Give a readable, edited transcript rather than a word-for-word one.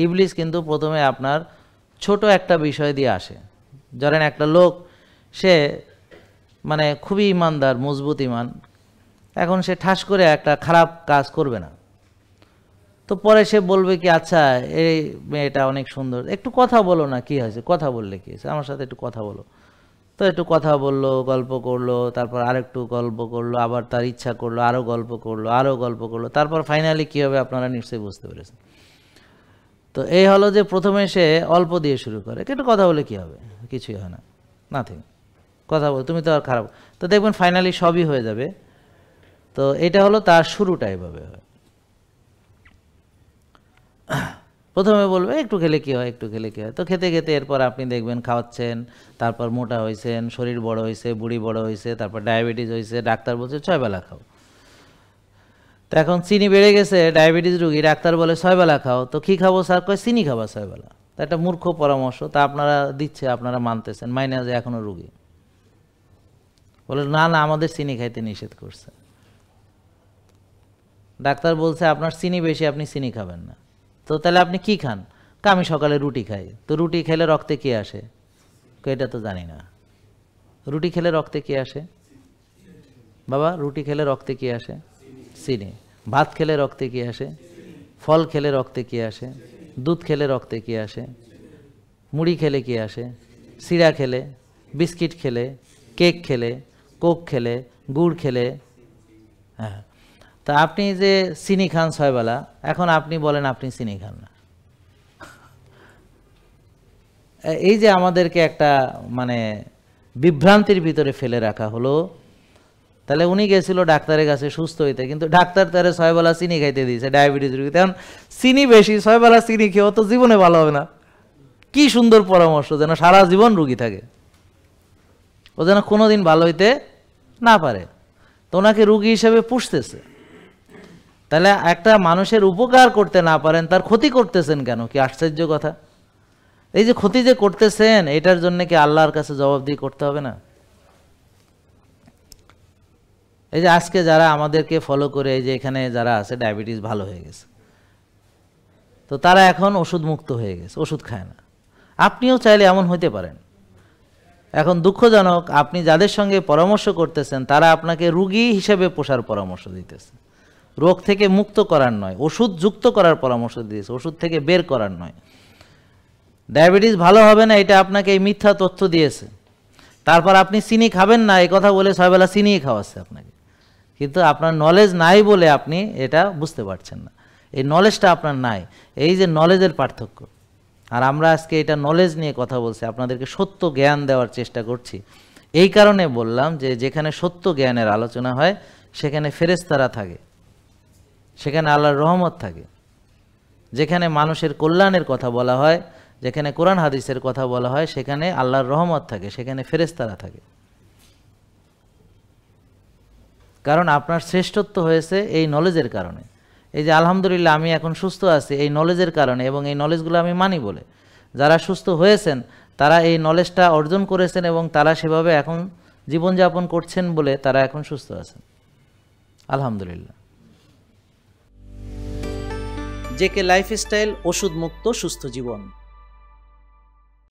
ইবলিস কিন্তু প্রথমে আপনার ছোট একটা বিষয় দিয়ে আসে। ধরেন একটা লোক, সে মানে খুবই ইমানদার, মজবুত ইমান, এখন সে ঠাস করে একটা খারাপ কাজ করবে না, তো পরে সে বলবে কি, আচ্ছা এই মেয়েটা অনেক সুন্দর, একটু কথা বলো না, কি হয়েছে, কথা বললে কি হয়েছে, আমার সাথে একটু কথা বলো। তো একটু কথা বললো, গল্প করলো, তারপর আরেকটু গল্প করলো, আবার তার ইচ্ছা করলো আরও গল্প করলো, আরও গল্প করলো, তারপর ফাইনালি কী হবে আপনারা নিশ্চয়ই বুঝতে পেরেছেন। তো এই হলো যে প্রথমে সে অল্প দিয়ে শুরু করে, একটু কথা বলে কী হবে, কিছুই হয় না, নাথিং, কথা বল, তুমি তো আর খারাপ, তো দেখবেন ফাইনালি সবই হয়ে যাবে। তো এটা হলো তার শুরুটা, এভাবে হয়। প্রথমে বলবে একটু খেলে কী হয়, একটু খেলে কী হয়, তো খেতে খেতে এরপর আপনি দেখবেন খাওয়াচ্ছেন, তারপর মোটা হয়েছেন, শরীর বড় হয়েছে, বুড়ি বড় হয়েছে, তারপর ডায়াবেটিস হয়েছে, ডাক্তার বলছে 6 বেলা খাও। তো এখন চিনি বেড়ে গেছে, ডায়াবেটিস রুগী, ডাক্তার বলে 6 বেলা খাও, তো কী খাবো স্যার, কয় চিনি খাবা 6 বেলা। তো একটা মূর্খ পরামর্শ, তা আপনারা দিচ্ছে, আপনারা মানতেছেন, মাইনে যে এখনও রুগী বলে না না আমাদের চিনি খাইতে নিষেধ করছে, ডাক্তার বলছে আপনার চিনি বেশি, আপনি চিনি খাবেন না, তো তাহলে আপনি কি খান, আমি সকালে রুটি খাই, তো রুটি খেলে রক্তে কি আসে, এটা তো জানি না, রুটি খেলে রক্তে কি আসে বাবা, রুটি খেলে রক্তে কি আসে, চিনি। ভাত খেলে রক্তে কি আসে, ফল খেলে রক্তে কি আসে, দুধ খেলে রক্তে কি আসে, মুড়ি খেলে কি আসে, সিরা খেলে, বিস্কিট খেলে, কেক খেলে, কোক খেলে, গুড় খেলে। হ্যাঁ, তা আপনি যে চিনি খান 6 বেলা, এখন আপনি বলেন আপনি চিনি খান না। এই যে আমাদেরকে একটা মানে বিভ্রান্তির ভিতরে ফেলে রাখা হলো। তাহলে উনি গেছিল ডাক্তারের কাছে সুস্থ হইতে, কিন্তু ডাক্তার তারে 6 বেলা চিনি খাইতে দিয়েছে ডায়াবেটিস রোগী, এখন চিনি বেশি, 6 বেলা চিনি খেয়েও তো জীবনে ভালো হবে না। কি সুন্দর পরামর্শ, যেন সারা জীবন রোগী থাকে, ও যেন কোনোদিন ভালো হইতে না পারে, তো ওনাকে রোগী হিসেবে পুষতেছে। তাহলে একটা মানুষের উপকার করতে না পারেন, তার ক্ষতি করতেছেন কেন, কি আশ্চর্য কথা। এই যে ক্ষতি যে করতেছেন, এটার জন্য কি আল্লাহর কাছে জবাবদিহি করতে হবে না? এই যে আজকে যারা আমাদেরকে ফলো করে, এই যে এখানে যারা আছে ডায়াবেটিস ভালো হয়ে গেছে, তো তারা এখন ওষুধ মুক্ত হয়ে গেছে, ওষুধ খায় না। আপনিও চাইলে এমন হইতে পারেন। এখন দুঃখজনক, আপনি যাদের সঙ্গে পরামর্শ করতেছেন তারা আপনাকে রোগী হিসেবে পোষার পরামর্শ দিতেছে, রোগ থেকে মুক্ত করার নয়, ওষুধ যুক্ত করার পরামর্শ দিয়েছে, ওষুধ থেকে বের করার নয়। ডায়াবেটিস ভালো হবে না এটা আপনাকে এই মিথ্যা তথ্য দিয়েছে, তারপর আপনি চিনি খাবেন না এই কথা বলে 6 বেলা চিনিই খাওয়াচ্ছে আপনাকে, কিন্তু আপনার নলেজ নাই বলে আপনি এটা বুঝতে পারছেন না, এই নলেজটা আপনার নাই। এই যে নলেজের পার্থক্য, আর আমরা আজকে এটা নলেজ নিয়ে কথা বলছি, আপনাদেরকে সত্য জ্ঞান দেওয়ার চেষ্টা করছি। এই কারণে বললাম যে যেখানে সত্য জ্ঞানের আলোচনা হয় সেখানে ফেরেশতারা থাকে, সেখানে আল্লাহর রহমত থাকে। যেখানে মানুষের কল্যাণের কথা বলা হয়, যেখানে কোরআন হাদিসের কথা বলা হয়, সেখানে আল্লাহর রহমত থাকে, সেখানে ফেরেশতারা থাকে। কারণ আপনার শ্রেষ্ঠত্ব হয়েছে এই নলেজের কারণে। এই যে আলহামদুলিল্লাহ আমি এখন সুস্থ আছি এই নলেজের কারণে, এবং এই নলেজগুলো আমি মানি বলে। যারা সুস্থ হয়েছেন তারা এই নলেজটা অর্জন করেছেন এবং তারা সেভাবে এখন জীবনযাপন করছেন বলে তারা এখন সুস্থ আছেন, আলহামদুলিল্লাহ। জেকে লাইফস্টাইল, ওষুধ মুক্ত সুস্থ জীবন।